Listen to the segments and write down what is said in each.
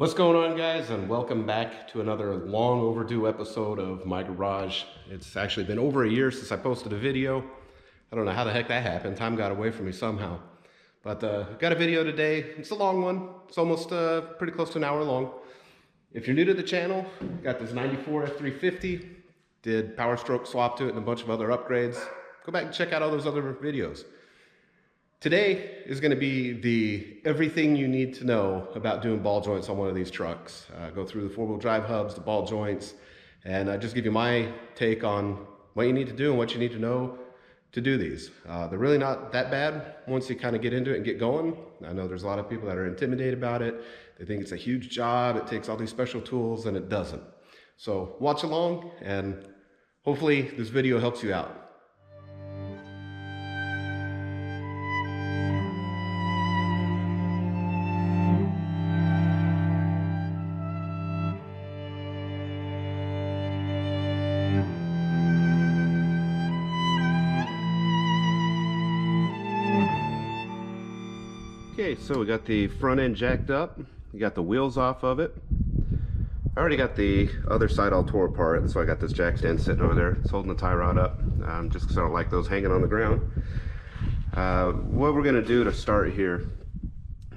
What's going on, guys, and welcome back to another long overdue episode of my garage. It's actually been over a year since I posted a video. I don't know how the heck that happened. Time got away from me somehow. But got a video today. It's a long one. It's almost pretty close to an hour long. If you're new to the channel, got this 94 F350. Did power stroke swap to it and a bunch of other upgrades. Go back and check out all those other videos. Today is going to be the everything you need to know about doing ball joints on one of these trucks. Go through the four-wheel drive hubs, the ball joints, and just give you my take on what you need to do and what you need to know to do these. They're really not that bad once you kind of get into it and get going. I know there's a lot of people that are intimidated about it. They think it's a huge job, it takes all these special tools, and it doesn't. So watch along, and hopefully this video helps you out. Okay, so we got the front end jacked up. We got the wheels off of it. I already got the other side all tore apart, so I got this jack stand sitting over there. It's holding the tie rod up, just because I don't like those hanging on the ground. What we're gonna do to start here,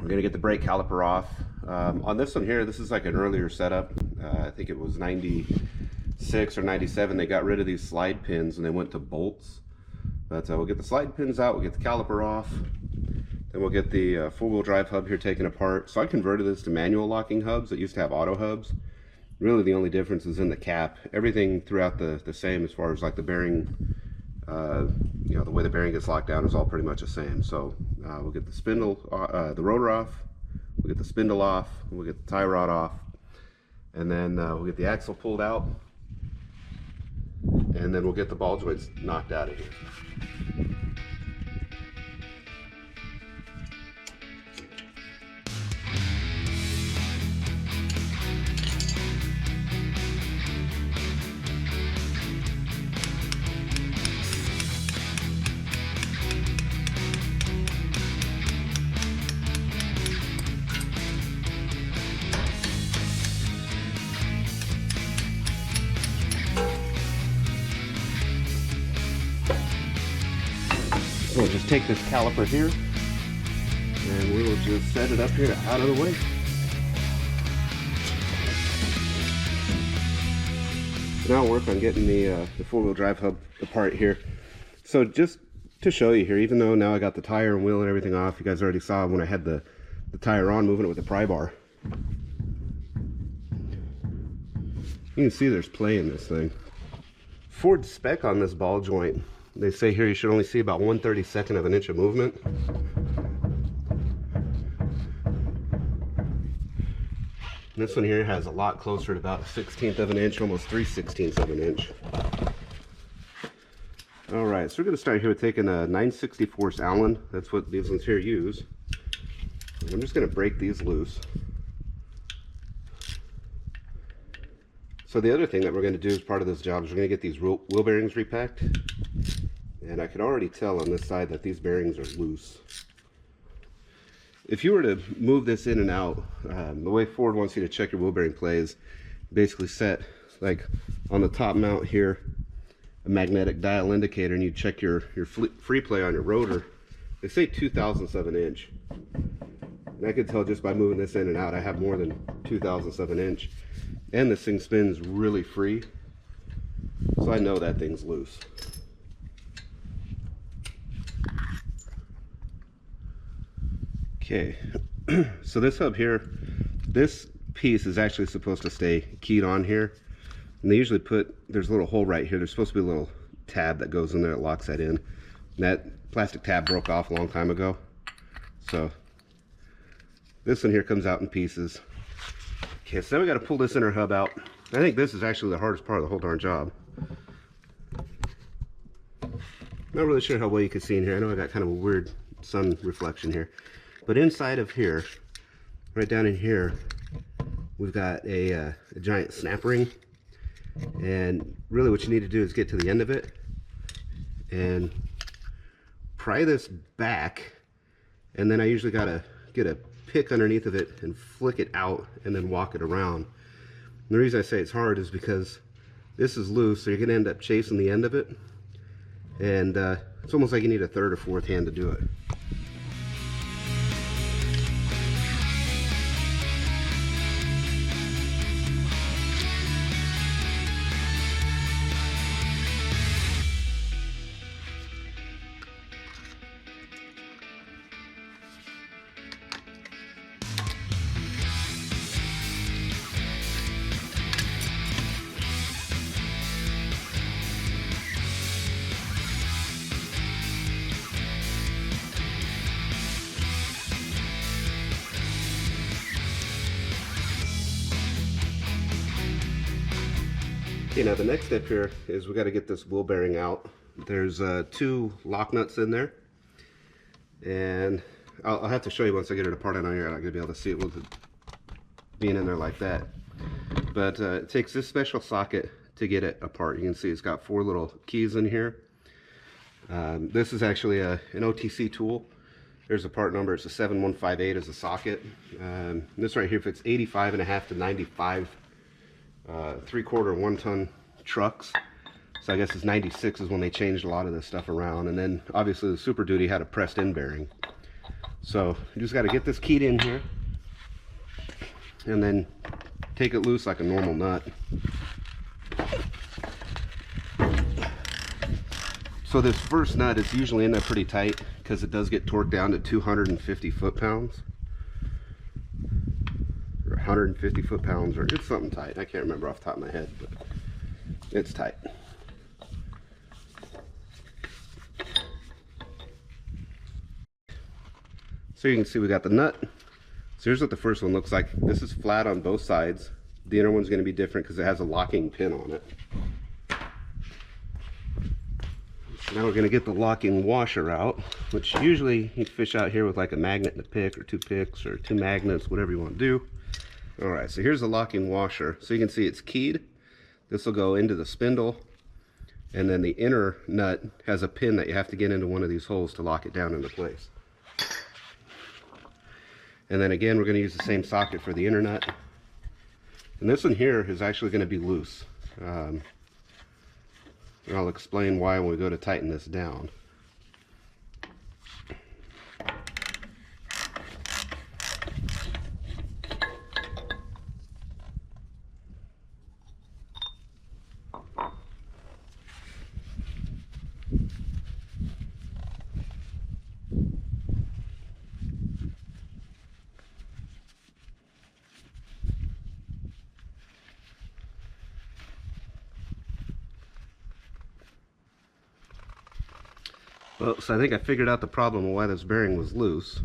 we're gonna get the brake caliper off. On this one here, this is like an earlier setup. I think it was 96 or 97. They got rid of these slide pins and they went to bolts. But we'll get the slide pins out, we'll get the caliper off. Then we'll get the four-wheel drive hub here taken apart. So I converted this to manual locking hubs that used to have auto hubs. Really the only difference is in the cap. Everything throughout the same as far as like the bearing, you know, the way the bearing gets locked down is all pretty much the same. So we'll get the spindle, the rotor off, we'll get the spindle off, we'll get the tie rod off, and then we'll get the axle pulled out, and then we'll get the ball joints knocked out of here. We'll just take this caliper here and we'll just set it up here out of the way. Now I'll work on getting the four-wheel drive hub apart here. So just to show you here, even though now I got the tire and wheel and everything off, you guys already saw when I had the tire on, moving it with the pry bar. You can see there's play in this thing. Ford spec on this ball joint, they say here you should only see about 1/32 of an inch of movement. This one here has a lot closer to about a 1/16 of an inch, almost 3/16 of an inch. All right, so we're going to start here with taking a 9/64 Allen. That's what these ones here use. I'm just going to break these loose. So the other thing that we're going to do as part of this job is we're going to get these wheel bearings repacked. And I can already tell on this side that these bearings are loose. If you were to move this in and out, the way Ford wants you to check your wheel bearing plays, basically set like on the top mount here a magnetic dial indicator, and you check your free play on your rotor. They say 2/1000ths of an inch. And I could tell just by moving this in and out I have more than 2/1000ths of an inch. And this thing spins really free, so I know that thing's loose. Okay, so this hub here, this piece is actually supposed to stay keyed on here. And they usually put, there's a little hole right here. There's supposed to be a little tab that goes in there that locks that in. And that plastic tab broke off a long time ago. So this one here comes out in pieces. Okay, so then we got to pull this inner hub out. I think this is actually the hardest part of the whole darn job. Not really sure how well you can see in here. I know I got kind of a weird sun reflection here. But inside of here, right down in here, we've got a giant snap ring. And really what you need to do is get to the end of it and pry this back. And then I usually got to get a pick underneath of it and flick it out and then walk it around. And the reason I say it's hard is because this is loose, so you're going to end up chasing the end of it, and it's almost like you need a third or fourth hand to do it. Okay, now the next step here is we got to get this wheel bearing out. There's 2 lock nuts in there, and I'll have to show you once I get it apart. I know you're not going to be able to see it with it being in there like that, but it takes this special socket to get it apart. You can see it's got 4 little keys in here. This is actually an OTC tool. There's a part number. It's a 7158 as a socket. This right here fits 85.5 to 95 3/4 1-ton trucks. So I guess it's 96 is when they changed a lot of this stuff around. And then obviously the Super Duty had a pressed in bearing. So you just got to get this keyed in here and then take it loose like a normal nut. So this first nut is usually in there pretty tight because it does get torqued down to 250 foot-pounds. 150 foot-pounds, or it's something tight. I can't remember off the top of my head, but it's tight. So you can see we got the nut. So here's what the first one looks like. This is flat on both sides. The inner one's going to be different because it has a locking pin on it. So now we're going to get the locking washer out, which usually you fish out here with like a magnet and a pick, or 2 picks, or 2 magnets, whatever you want to do. Alright, so here's the locking washer. So you can see it's keyed. This will go into the spindle, and then the inner nut has a pin that you have to get into one of these holes to lock it down into place. And then again, we're going to use the same socket for the inner nut. And this one here is actually going to be loose. And I'll explain why when we go to tighten this down. Well, so I think I figured out the problem of why this bearing was loose.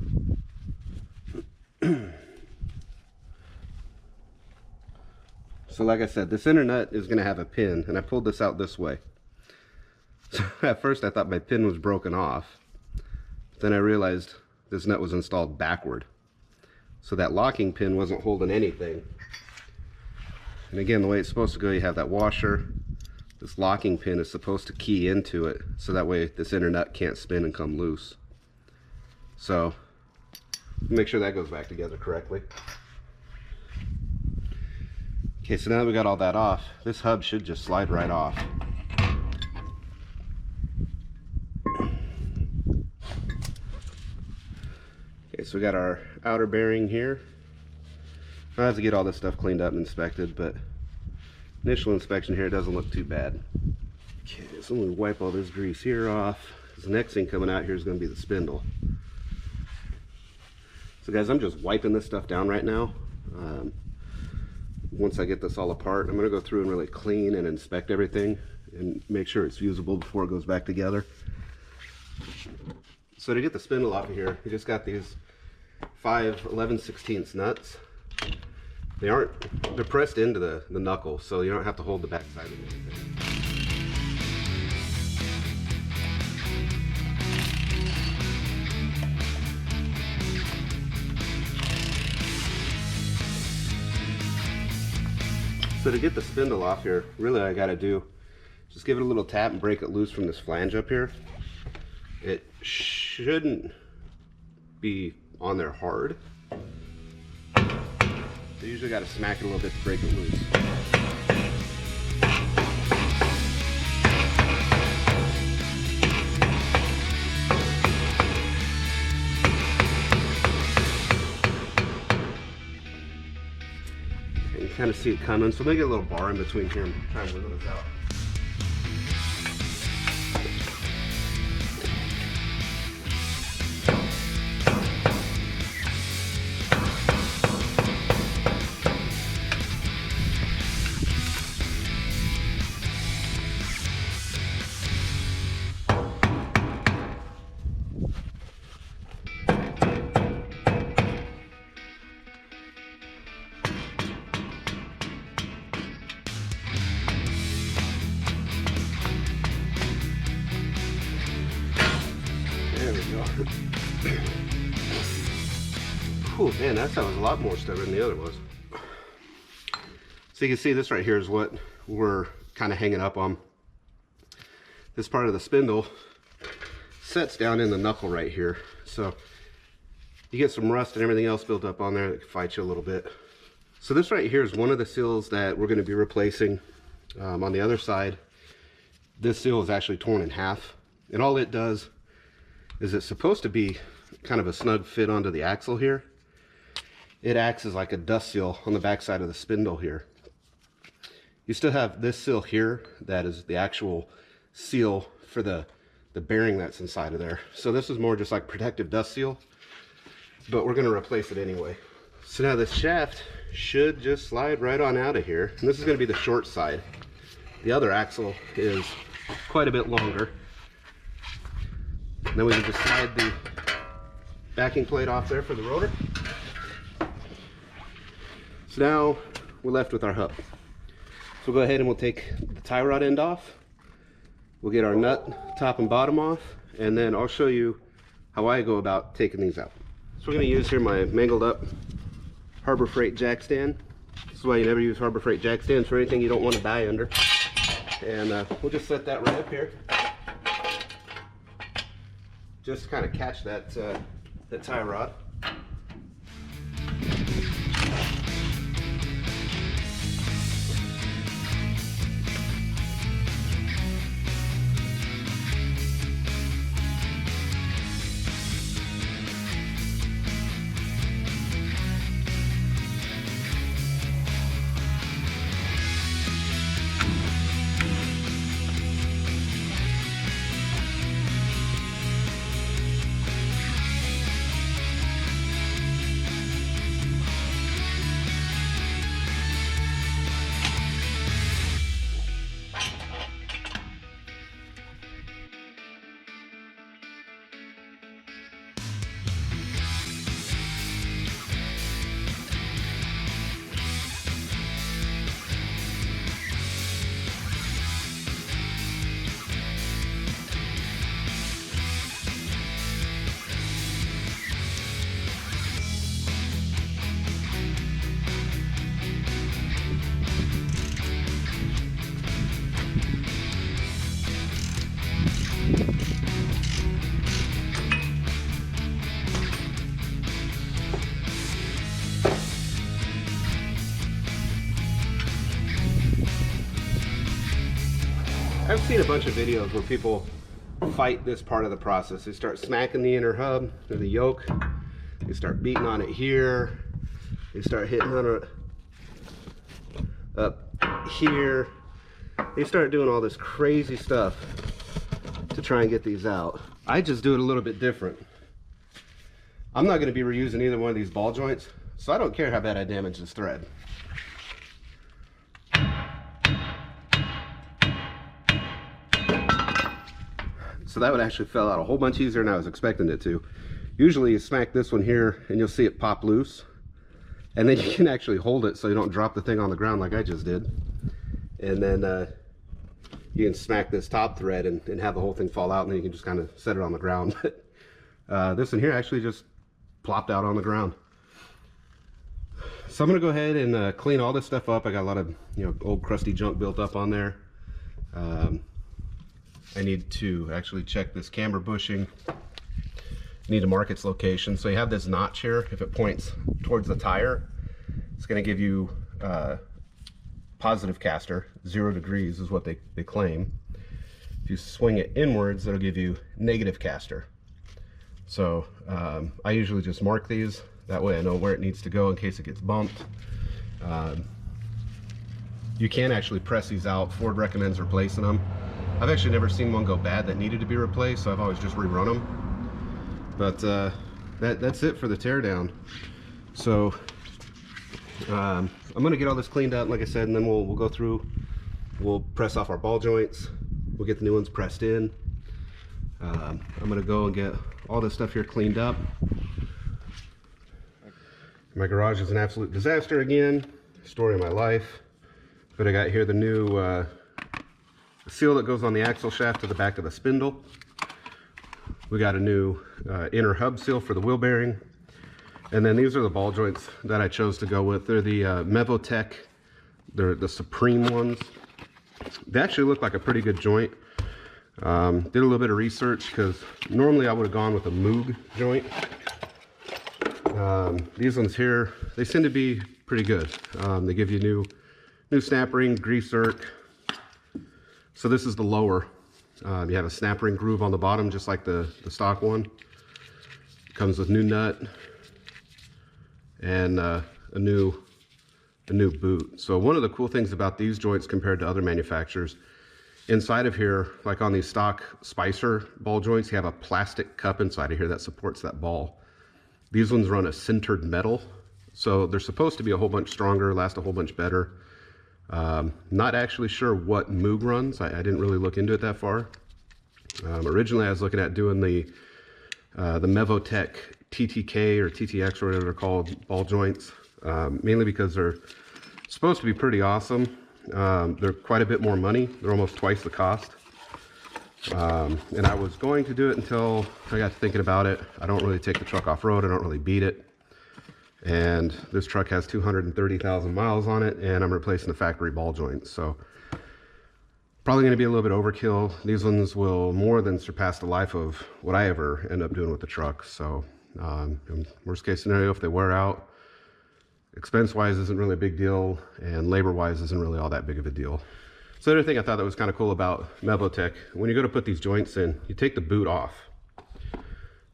So like I said, this inner nut is going to have a pin, and I pulled this out this way. So at first I thought my pin was broken off. But then I realized this nut was installed backward. So that locking pin wasn't holding anything. And again, the way it's supposed to go, you have that washer. This locking pin is supposed to key into it, so that way this inner nut can't spin and come loose. So make sure that goes back together correctly. Okay, so now that we got all that off, this hub should just slide right off. Okay, so we got our outer bearing here. I have to get all this stuff cleaned up and inspected, but initial inspection here doesn't look too bad. Okay, so I'm going to wipe all this grease here off, because the next thing coming out here is going to be the spindle. So guys, I'm just wiping this stuff down right now. Once I get this all apart, I'm going to go through and really clean and inspect everything and make sure it's usable before it goes back together. So to get the spindle off of here, you just got these 5 11/16 nuts. They're pressed into the knuckle, so you don't have to hold the back side of anything. So to get the spindle off here, really all I gotta do, just give it a little tap and break it loose from this flange up here. It shouldn't be on there hard. you usually got to smack it a little bit to break it loose. And you kind of see it coming, so maybe a little bar in between here and try and wiggle this out. There we go. Cool, man, that was a lot more stubborn than the other was. So you can see this right here is what we're kind of hanging up on. This part of the spindle sets down in the knuckle right here. So you get some rust and everything else built up on there that can fight you a little bit. So this right here is one of the seals that we're going to be replacing. On the other side, this seal is actually torn in half. And all it does is it's supposed to be kind of a snug fit onto the axle here. It acts as like a dust seal on the back side of the spindle here. You still have this seal here that is the actual seal for the bearing that's inside of there. So this is more just like protective dust seal, but we're going to replace it anyway. So now this shaft should just slide right on out of here. And this is going to be the short side. The other axle is quite a bit longer. And then we can just slide the backing plate off there for the rotor. So now we're left with our hub. So we'll go ahead and we'll take the tie rod end off. We'll get our nut top and bottom off, and then I'll show you how I go about taking these out. So we're going to use here my mangled up Harbor Freight jack stand. This is why you never use Harbor Freight jack stands for anything you don't want to die under. And we'll just set that right up here. Just to kind of catch that tie rod. I've seen a bunch of videos where people fight this part of the process. They start smacking the inner hub or the yoke. They start beating on it here. They start hitting on it up here. They start doing all this crazy stuff to try and get these out. I just do it a little bit different. I'm not going to be reusing either one of these ball joints, so I don't care how bad I damage this thread. So that would actually fell out a whole bunch easier than I was expecting it to. Usually you smack this one here and you'll see it pop loose, and then you can actually hold it so you don't drop the thing on the ground like I just did. And then you can smack this top thread and have the whole thing fall out, and then you can just kind of set it on the ground. This one here actually just plopped out on the ground. So I'm gonna go ahead and clean all this stuff up. I got a lot of old crusty junk built up on there. I need to actually check this camber bushing. Need to mark its location. So you have this notch here. If it points towards the tire, It's going to give you positive caster. 0 degrees is what they claim. If you swing it inwards, it'll give you negative caster. So I usually just mark these. That way I know where it needs to go in case it gets bumped. You can actually press these out. Ford recommends replacing them. I've actually never seen one go bad that needed to be replaced, so I've always just rerun them. But that's it for the teardown. So I'm going to get all this cleaned out, like I said, and then we'll go through. We'll press off our ball joints. We'll get the new ones pressed in. I'm going to go and get all this stuff here cleaned up. My garage is an absolute disaster again. Story of my life. But I got here the new seal that goes on the axle shaft to the back of the spindle. We got a new inner hub seal for the wheel bearing. And then these are the ball joints that I chose to go with. They're the Mevotech. They're the Supreme ones. They actually look like a pretty good joint. Did a little bit of research because normally I would have gone with a Moog joint. These ones here, they seem to be pretty good. They give you new snap ring, grease zerk. So this is the lower. You have a snap ring groove on the bottom, just like the stock one. Comes with new nut and a new boot. So one of the cool things about these joints compared to other manufacturers, inside of here, like on these stock Spicer ball joints, you have a plastic cup inside of here that supports that ball. These ones run a sintered metal, so they're supposed to be a whole bunch stronger, last a whole bunch better. Not actually sure what Moog runs. I didn't really look into it that far. Originally I was looking at doing the Mevotech TTK or TTX or whatever they're called ball joints, mainly because they're supposed to be pretty awesome. They're quite a bit more money. They're almost twice the cost. And I was going to do it until I got to thinking about it. I don't really take the truck off-road. I don't really beat it. And this truck has 230,000 miles on it, and I'm replacing the factory ball joints. So probably going to be a little bit overkill. These ones will more than surpass the life of what I ever end up doing with the truck. So worst case scenario, if they wear out, expense-wise isn't really a big deal, and labor-wise isn't really all that big of a deal. So the other thing I thought that was kind of cool about Mevotech, when you go to put these joints in, you take the boot off.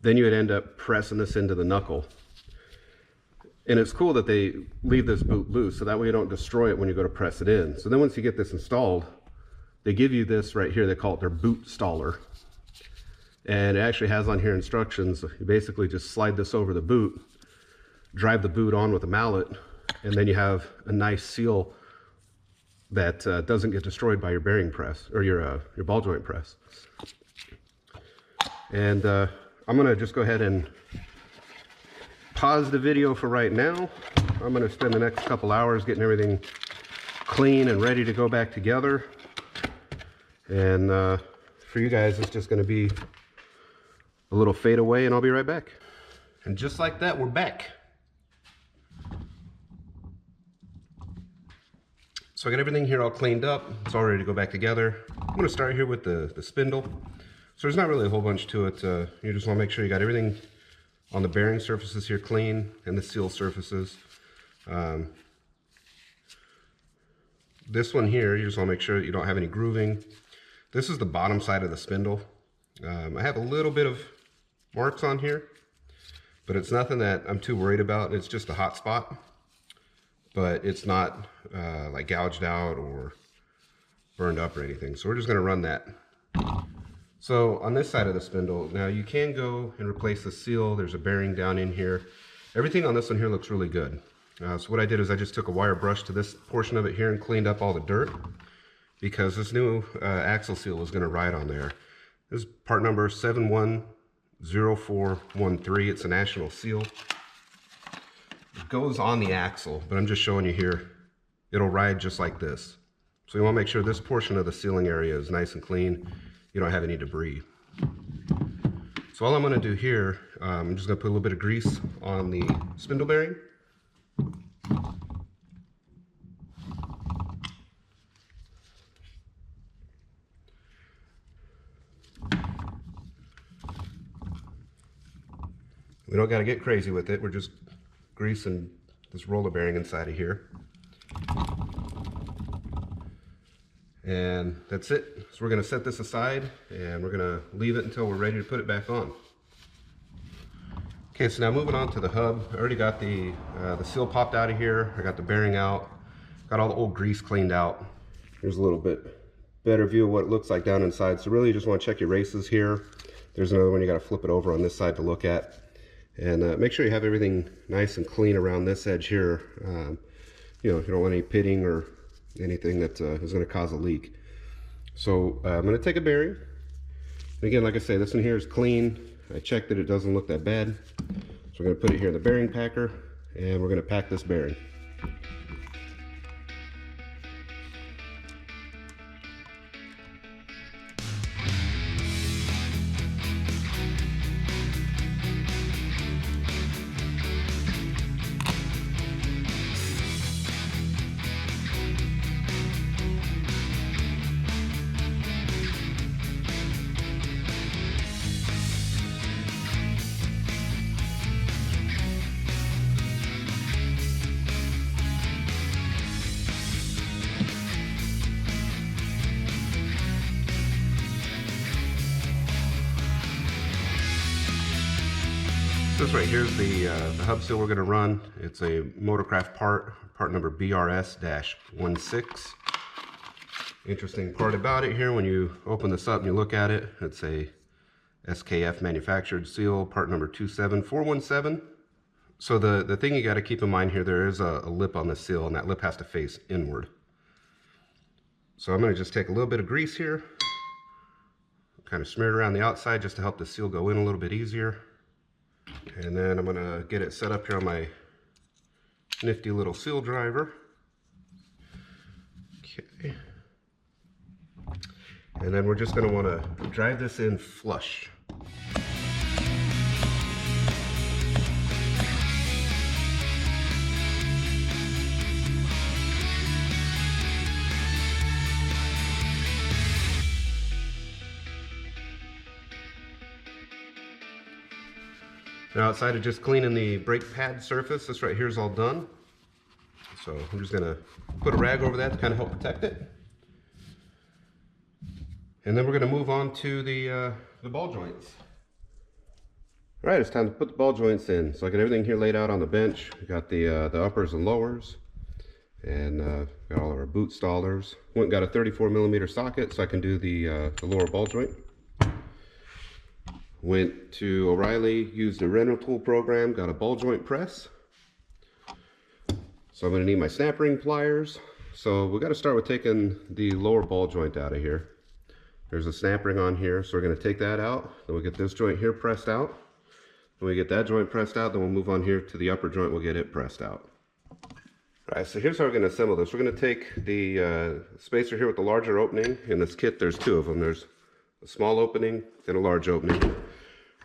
Then you would end up pressing this into the knuckle. And it's cool that they leave this boot loose, so that way you don't destroy it when you go to press it in. So then once you get this installed, they give you this right here. They call it their boot staller. And it actually has on here instructions. You basically just slide this over the boot, drive the boot on with a mallet, and then you have a nice seal that doesn't get destroyed by your bearing press or your ball joint press. And I'm gonna just go ahead and pause the video for right now. I'm gonna spend the next couple hours getting everything clean and ready to go back together. And for you guys, it's just gonna be a little fade away, and I'll be right back. And just like that, we're back. So I got everything here all cleaned up. It's all ready to go back together. I'm gonna start here with the spindle. So there's not really a whole bunch to it. You just wanna make sure you got everything on the bearing surfaces here clean, and the seal surfaces. This one here, you just wanna make sure that you don't have any grooving. This is the bottom side of the spindle. I have a little bit of marks on here, but it's nothing that I'm too worried about. It's just a hot spot, but it's not like gouged out or burned up or anything. So we're just gonna run that. So on this side of the spindle, now you can go and replace the seal. There's a bearing down in here. Everything on this one here looks really good. So what I did is I just took a wire brush to this portion of it here and cleaned up all the dirt, because this new axle seal is gonna ride on there. This is part number 710413. It's a national seal. It goes on the axle, but I'm just showing you here. It'll ride just like this. So you wanna make sure this portion of the sealing area is nice and clean. You don't have any debris. So all I'm gonna do here, I'm just gonna put a little bit of grease on the spindle bearing. We don't gotta get crazy with it. We're just greasing this roller bearing inside of here. And that's it. So we're going to set this aside and we're going to leave it until we're ready to put it back on. Okay, so now moving on to the hub. I already got the seal popped out of here. I got the bearing out. Got all the old grease cleaned out. Here's a little bit better view of what it looks like down inside. So really you just want to check your races here. There's another one you got to flip it over on this side to look at. And make sure you have everything nice and clean around this edge here. You know, you don't want any pitting or anything that is going to cause a leak. So I'm going to take a bearing. And again, like I say, this one here is clean. I checked that it doesn't look that bad. So we're going to put it here in the bearing packer and we're going to pack this bearing. This right here is the hub seal we're going to run. It's a Motorcraft part number BRS-16. Interesting part about it here, when you open this up and you look at it, it's a SKF manufactured seal, part number 27417. So the thing you got to keep in mind here, there is a lip on the seal, and that lip has to face inward. So I'm going to just take a little bit of grease here, kind of smear it around the outside just to help the seal go in a little bit easier. And then I'm going to get it set up here on my nifty little seal driver. Okay. And then we're just going to want to drive this in flush. Now outside of just cleaning the brake pad surface, this right here is all done. So I'm just going to put a rag over that to kind of help protect it. And then we're going to move on to the ball joints. All right, it's time to put the ball joints in. So I got everything here laid out on the bench. We got the uppers and lowers, and got all of our boot stallers. Went and got a 34mm socket so I can do the lower ball joint. Went to O'Reilly, used a rental tool program, got a ball joint press. So I'm going to need my snap ring pliers. So we got to start with taking the lower ball joint out of here. There's a snap ring on here, so we're going to take that out. Then we'll get this joint here pressed out. When we get that joint pressed out, then we'll move on here to the upper joint, we'll get it pressed out. All right, so here's how we're going to assemble this. We're going to take the spacer here with the larger opening. In this kit, there's two of them. There's a small opening and a large opening.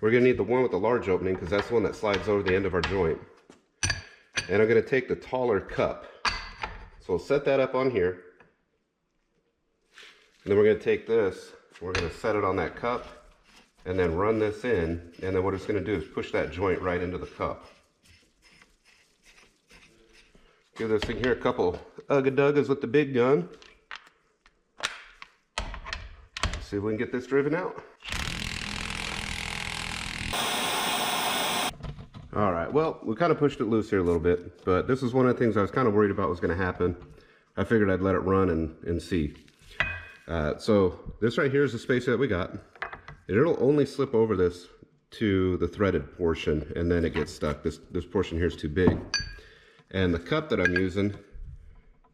We're going to need the one with the large opening because that's the one that slides over the end of our joint. And I'm going to take the taller cup. So we'll set that up on here. And then we're going to take this, we're going to set it on that cup and then run this in. And then what it's going to do is push that joint right into the cup. Give this thing here a couple ugga-duggas with the big gun. See if we can get this driven out. All right, well, we kind of pushed it loose here a little bit, but this is one of the things I was kind of worried about was going to happen. I figured I'd let it run and see. So this right here is the spacer that we got. It'll only slip over this to the threaded portion, and then it gets stuck. This portion here is too big. And the cup that I'm using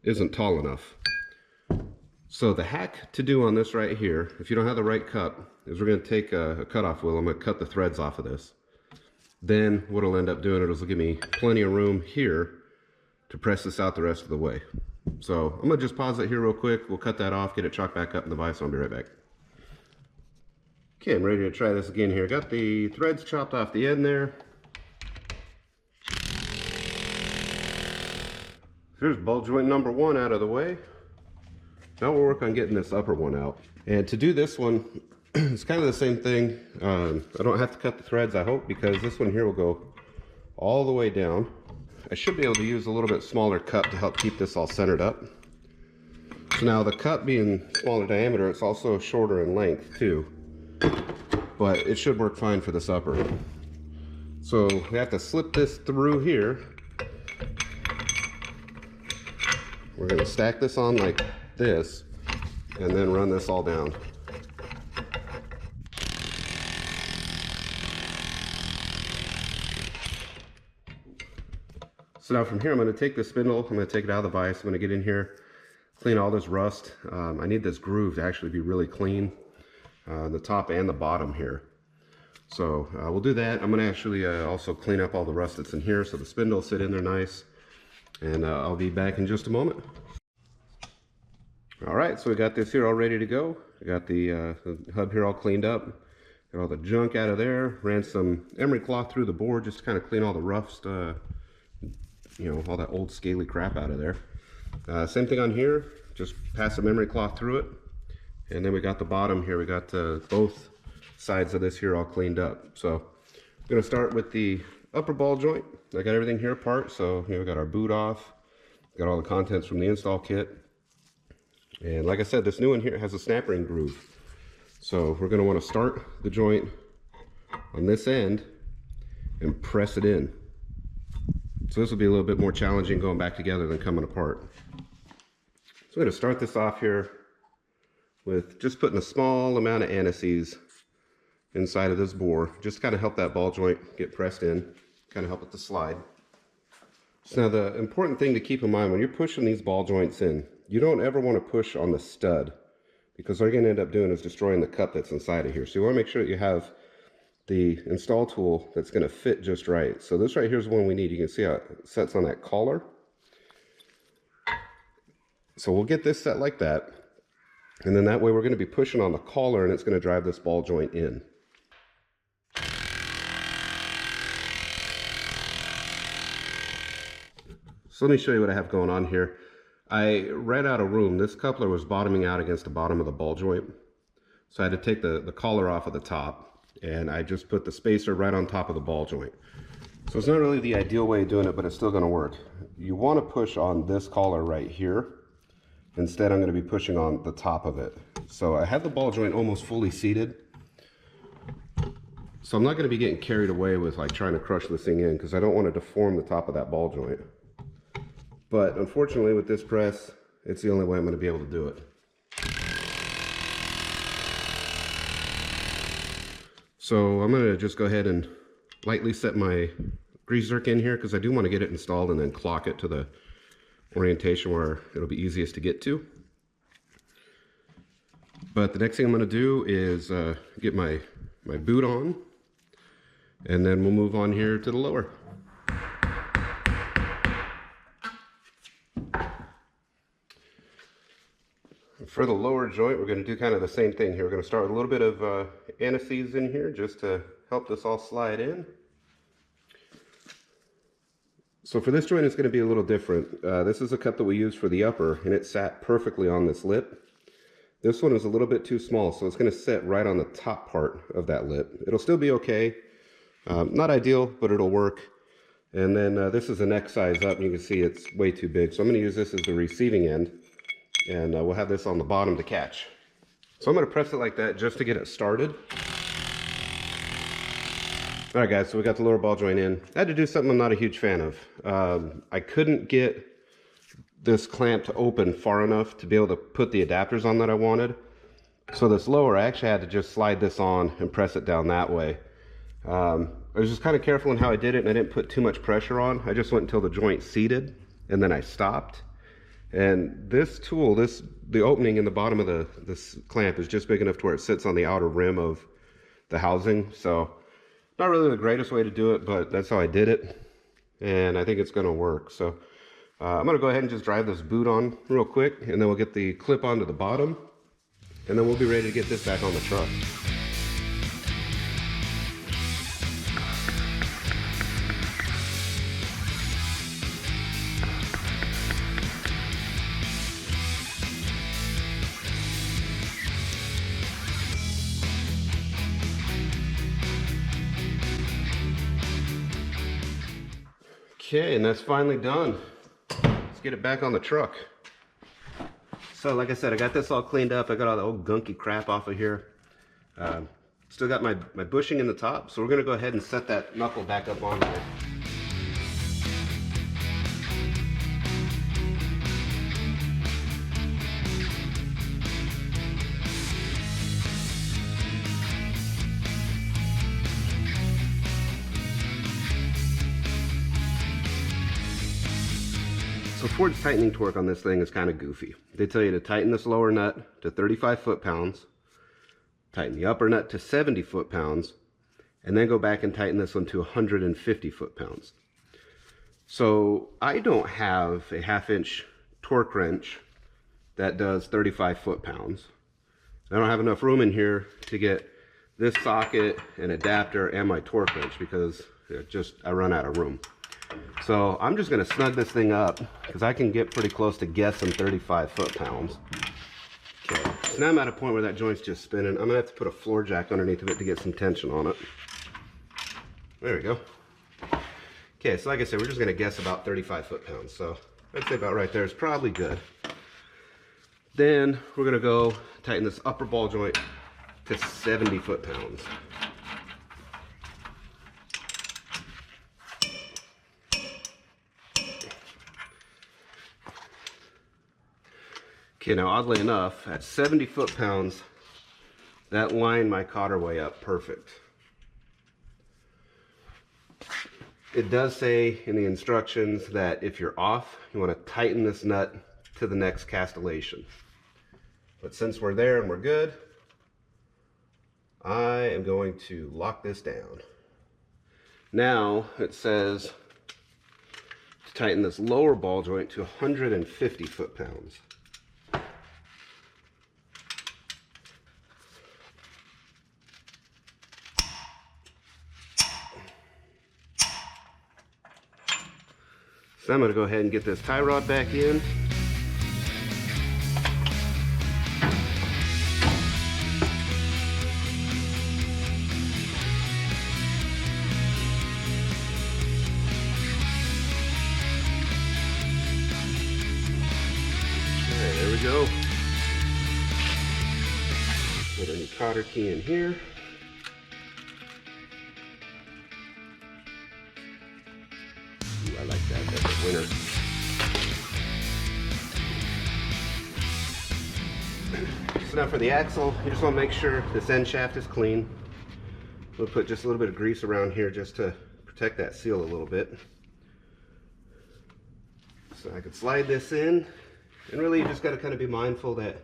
isn't tall enough. So the hack to do on this right here, if you don't have the right cup, is we're going to take a cutoff wheel. I'm going to cut the threads off of this. Then what it'll end up doing, it'll give me plenty of room here to press this out the rest of the way. So I'm going to just pause it here real quick. We'll cut that off, get it chalked back up in the vise, so I'll be right back. Okay, I'm ready to try this again here. Got the threads chopped off the end there. Here's ball joint number 1 out of the way. Now we'll work on getting this upper one out. And to do this one, it's kind of the same thing. I don't have to cut the threads, I hope, because this one here will go all the way down. I should be able to use a little bit smaller cup to help keep this all centered up. So now the cup being smaller diameter, it's also shorter in length too, but it should work fine for this upper. So we have to slip this through here. We're going to stack this on like this and then run this all down. So now from here, I'm going to take the spindle, I'm going to take it out of the vise, I'm going to get in here, clean all this rust. I need this groove to actually be really clean, the top and the bottom here. So we'll do that. I'm going to actually also clean up all the rust that's in here so the spindle will sit in there nice. And I'll be back in just a moment. All right, so we got this here all ready to go. I got the hub here all cleaned up. Got all the junk out of there. Ran some emery cloth through the board just to kind of clean all the rust, you know, all that old scaly crap out of there. Same thing on here. Just pass some emery cloth through it. And then we got the bottom here. We got both sides of this here all cleaned up. So I'm going to start with the upper ball joint. I got everything here apart. So here we got our boot off. Got all the contents from the install kit. And like I said, this new one here has a snap ring groove. So we're going to want to start the joint on this end and press it in. So this will be a little bit more challenging going back together than coming apart. So I'm going to start this off here with just putting a small amount of anti-seize inside of this bore, just to kind of help that ball joint get pressed in, kind of help it to slide. So now the important thing to keep in mind when you're pushing these ball joints in, you don't ever want to push on the stud, because what you're going to end up doing is destroying the cup that's inside of here. So you want to make sure that you have the install tool that's going to fit just right. So this right here is one we need. You can see how it sets on that collar. So we'll get this set like that. And then that way we're going to be pushing on the collar and it's going to drive this ball joint in. So let me show you what I have going on here. I ran out of room. This coupler was bottoming out against the bottom of the ball joint. So I had to take the collar off of the top, and I just put the spacer right on top of the ball joint. So it's not really the ideal way of doing it, but it's still going to work. You want to push on this collar right here. Instead, I'm going to be pushing on the top of it. So I had the ball joint almost fully seated. So I'm not going to be getting carried away with like trying to crush this thing in, because I don't want to deform the top of that ball joint. But unfortunately with this press, it's the only way I'm going to be able to do it. So I'm going to just go ahead and lightly set my grease zerk in here, because I do want to get it installed and then clock it to the orientation where it'll be easiest to get to. But the next thing I'm going to do is get my boot on, and then we'll move on here to the lower. For the lower joint, we're going to do kind of the same thing here. We're going to start with a little bit of anti-seize in here just to help this all slide in. So for this joint, it's going to be a little different. This is a cup that we use for the upper, and it sat perfectly on this lip. This one is a little bit too small, so it's going to sit right on the top part of that lip. It'll still be okay. Not ideal, but it'll work. And then this is the next size up, and you can see it's way too big. So I'm going to use this as the receiving end. And we'll have this on the bottom to catch. So I'm going to press it like that just to get it started. All right, guys, so we got the lower ball joint in. I had to do something I'm not a huge fan of. I couldn't get this clamp to open far enough to be able to put the adapters on that I wanted. So this lower, I actually had to just slide this on and press it down that way. I was just kind of careful in how I did it, and I didn't put too much pressure on. I just went until the joint seated, and then I stopped. And this tool, the opening in the bottom of this clamp is just big enough to where it sits on the outer rim of the housing. So not really the greatest way to do it, but that's how I did it. And I think it's going to work. So I'm going to go ahead and just drive this boot on real quick, and then we'll get the clip onto the bottom, and then we'll be ready to get this back on the truck. Okay, and that's finally done. Let's get it back on the truck. So like I said, I got this all cleaned up. I got all the old gunky crap off of here. Still got my bushing in the top, so we're gonna go ahead and set that knuckle back up on there. So Ford's tightening torque on this thing is kind of goofy. They tell you to tighten this lower nut to 35 foot-pounds, tighten the upper nut to 70 foot-pounds, and then go back and tighten this one to 150 foot-pounds. So I don't have a 1/2-inch torque wrench that does 35 foot-pounds. I don't have enough room in here to get this socket, an adapter, and my torque wrench because I run out of room. So I'm just going to snug this thing up because I can get pretty close to guessing 35 foot-pounds. Okay, so now I'm at a point where that joint's just spinning. I'm going to have to put a floor jack underneath of it to get some tension on it. There we go. Okay, so like I said, we're just going to guess about 35 foot-pounds. So I'd say about right there is probably good. Then we're going to go tighten this upper ball joint to 70 foot-pounds. Okay, now oddly enough, at 70 foot-pounds, that lined my cotter up perfect. It does say in the instructions that if you're off, you want to tighten this nut to the next castellation. But since we're there and we're good, I am going to lock this down. Now it says to tighten this lower ball joint to 150 foot-pounds. So I'm going to go ahead and get this tie rod back in. Okay, there we go. Put a new cotter key in here. I like that, that's a winner. So now for the axle, you just want to make sure this end shaft is clean. We'll put just a little bit of grease around here just to protect that seal a little bit. So I could slide this in, and really you just got to kind of be mindful that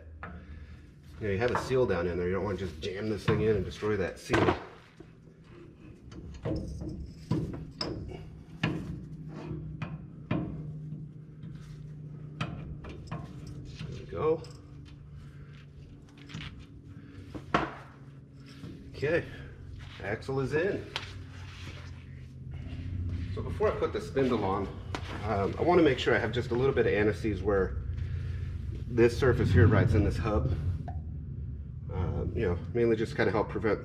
you have a seal down in there. You don't want to just jam this thing in and destroy that seal. Go. Okay, axle is in. So before I put the spindle on, I want to make sure I have just a little bit of anti-seize where this surface here rides in this hub. You know, mainly just kind of help prevent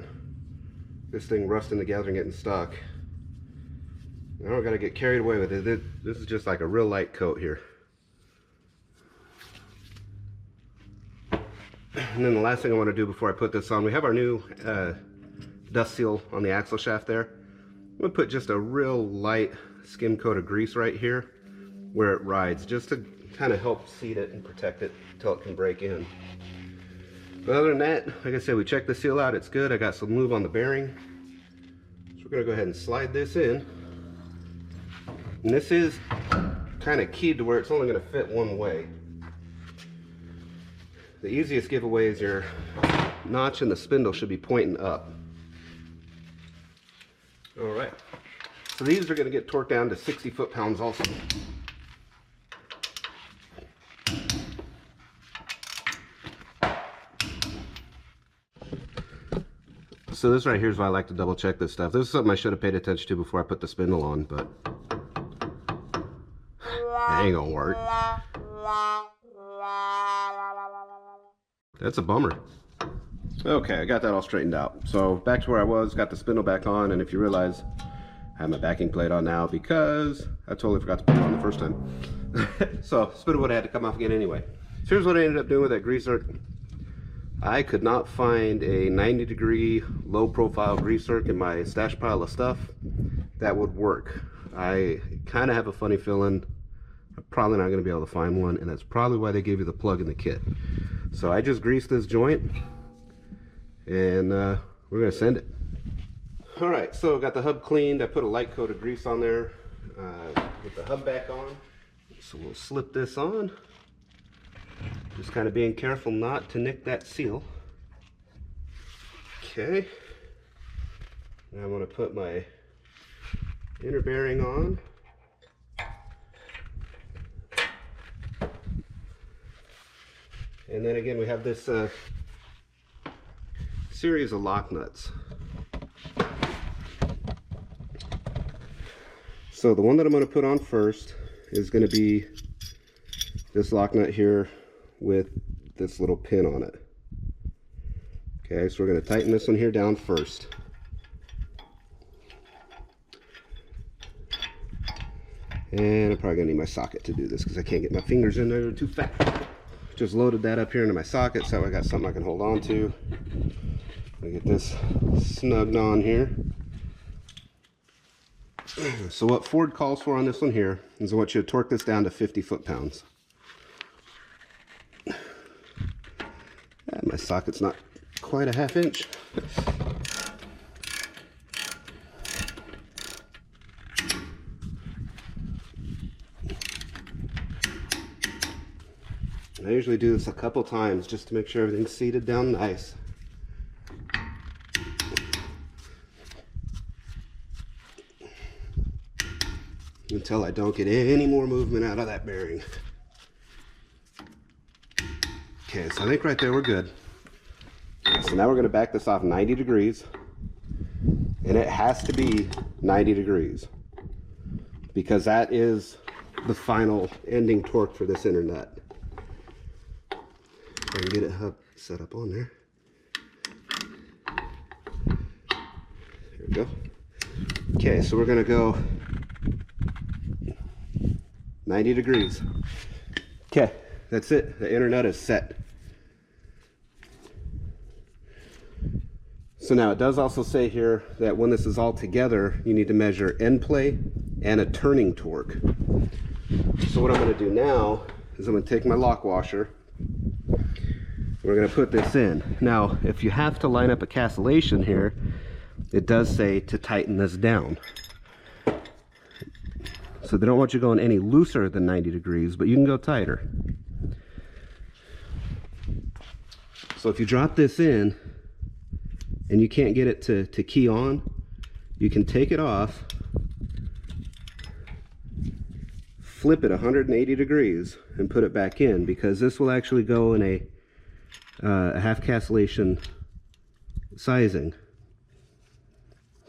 this thing rusting together and getting stuck. I don't got to get carried away with it. This is just like a real light coat here. And then the last thing I want to do before I put this on, we have our new dust seal on the axle shaft there. I'm going to put just a real light skim coat of grease right here where it rides, just to kind of help seat it and protect it until it can break in. But other than that, like I said, we checked the seal out, it's good. I got some lube on the bearing. So we're going to go ahead and slide this in. And this is kind of keyed to where it's only going to fit one way. The easiest giveaway is your notch in the spindle should be pointing up. All right, so these are going to get torqued down to 60 foot-pounds also. So this right here is why I like to double check this stuff. This is something I should have paid attention to before I put the spindle on, but it ain't gonna work. That's a bummer. Okay, I got that all straightened out. So back to where I was, got the spindle back on, and if you realize, I have my backing plate on now because I totally forgot to put it on the first time. So Spindle would have had to come off again anyway. So here's what I ended up doing with that greaser. I could not find a 90-degree low profile greaser in my stash pile of stuff that would work. I kind of have a funny feeling I'm probably not going to be able to find one, and that's probably why they gave you the plug in the kit. So I just greased this joint, and we're going to send it. Alright, so got the hub cleaned. I put a light coat of grease on there with the hub back on. So we'll slip this on. Just kind of being careful not to nick that seal. Okay. Now I'm going to put my inner bearing on. And then again, we have this series of lock nuts. So the one that I'm going to put on first is going to be this lock nut here with this little pin on it. Okay, so we're going to tighten this one here down first. And I'm probably going to need my socket to do this because I can't get my fingers in there, they're too fat. Just loaded that up here into my socket, so I got something I can hold on to. I get this snugged on here. So what Ford calls for on this one here is I want you to torque this down to 50 foot-pounds. My socket's not quite a ½ inch. I usually do this a couple times just to make sure everything's seated down nice. Until I don't get any more movement out of that bearing. Okay, so I think right there we're good. So now we're going to back this off 90 degrees. And it has to be 90 degrees. Because that is the final ending torque for this inner nut. If I can get it set up on there. There we go. Okay, so we're going to go 90 degrees. Okay, that's it. The inner nut is set. So now it does also say here that when this is all together, you need to measure end play and a turning torque. So what I'm going to do now is I'm going to take my lock washer. We're going to put this in. Now, if you have to line up a cancellation here, it does say to tighten this down. So they don't want you going any looser than 90 degrees, but you can go tighter. So if you drop this in and you can't get it to key on, you can take it off, flip it 180 degrees and put it back in, because this will actually go in a half cancellation sizing.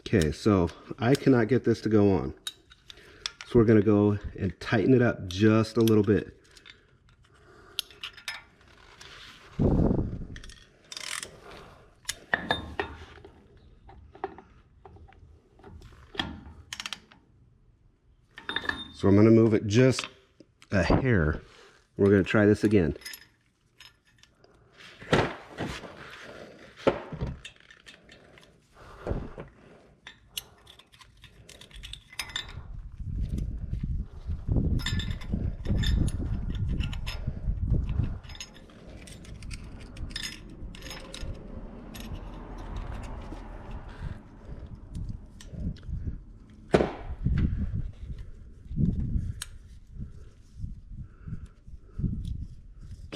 Okay, so I cannot get this to go on. So we're going to go and tighten it up just a little bit. So I'm going to move it just a hair. We're going to try this again.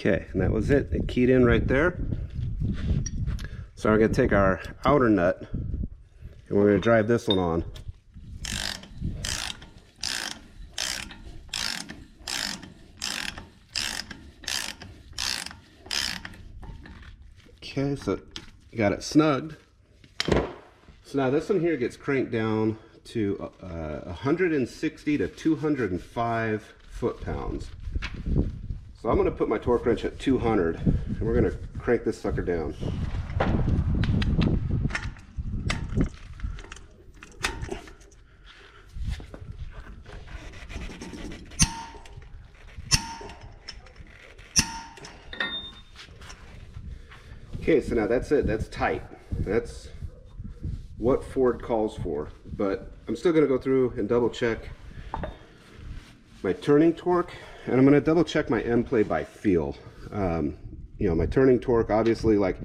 Okay, and that was it. It keyed in right there. So we're going to take our outer nut and we're going to drive this one on. Okay, so you got it snugged. So now this one here gets cranked down to 160 to 205 foot-pounds. So I'm going to put my torque wrench at 200 and we're going to crank this sucker down. Okay, so now that's it. That's tight. That's what Ford calls for. But I'm still going to go through and double check my turning torque, and I'm going to double check my end play by feel. You know, my turning torque, obviously, like,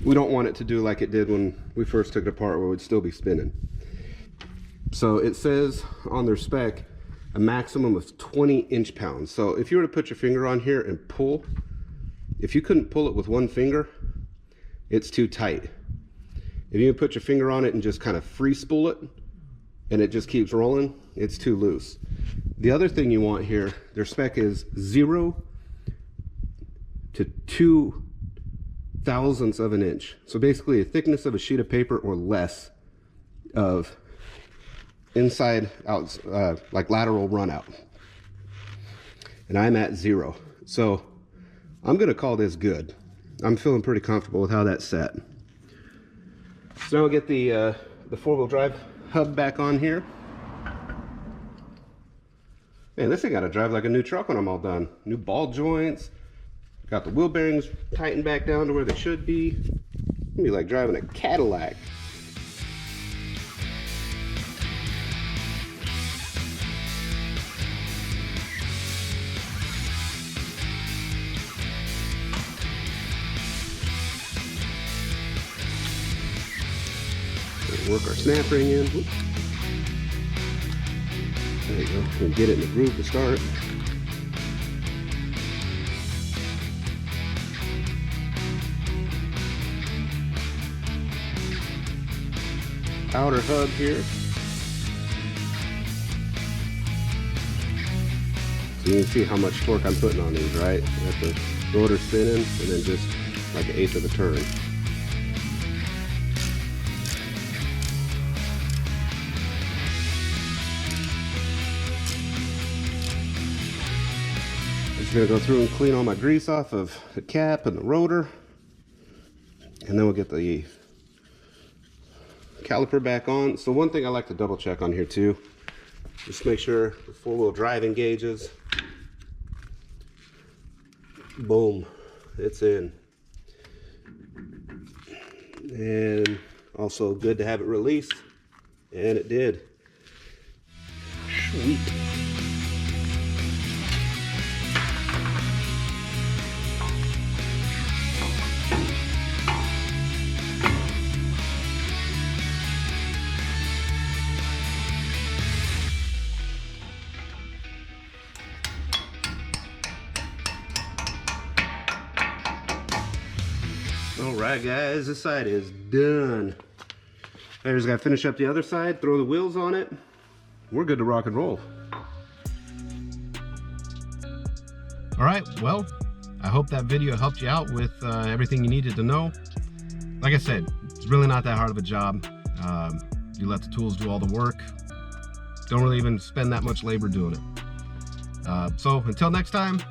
we don't want it to do like it did when we first took it apart, where it would still be spinning. So it says on their spec a maximum of 20 inch-pounds. So if you were to put your finger on here and pull, if you couldn't pull it with one finger, it's too tight. If you put your finger on it and just kind of free spool it and it just keeps rolling, it's too loose. The other thing you want here, their spec is 0 to 2 thousandths of an inch. So basically a thickness of a sheet of paper or less of inside out, like lateral run out. And I'm at 0. So I'm gonna call this good. I'm feeling pretty comfortable with how that's set. So now we'll get the four-wheel drive hub back on here. Man, this thing gotta drive like a new truck when I'm all done. New ball joints. Got the wheel bearings tightened back down to where they should be. It's gonna be like driving a Cadillac. Work our snap ring in. Whoop. There you go. And get it in the groove to start. Outer hub here. So you can see how much torque I'm putting on these, right? Got the rotor spinning and then just like an eighth of a turn. Just gonna go through and clean all my grease off of the cap and the rotor, and then we'll get the caliper back on. So one thing I like to double check on here too, just make sure the four-wheel drive engages. Boom, it's in. And also good to have it released, and it did. Sweet. Alright guys, this side is done. I just gotta finish up the other side, throw the wheels on it. We're good to rock and roll. Alright, well, I hope that video helped you out with everything you needed to know. Like I said, it's really not that hard of a job. You let the tools do all the work. Don't really even spend that much labor doing it. So until next time,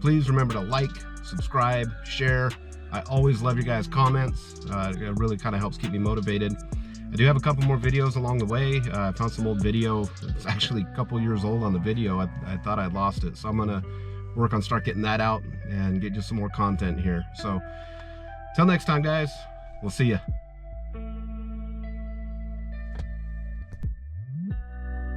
please remember to like, subscribe, share. I always love your guys' comments. It really kind of helps keep me motivated. I do have a couple more videos along the way. I found some old video. It's actually a couple years old on the video. I thought I'd lost it. So I'm gonna work on start getting that out and get just some more content here. So till next time guys, we'll see ya.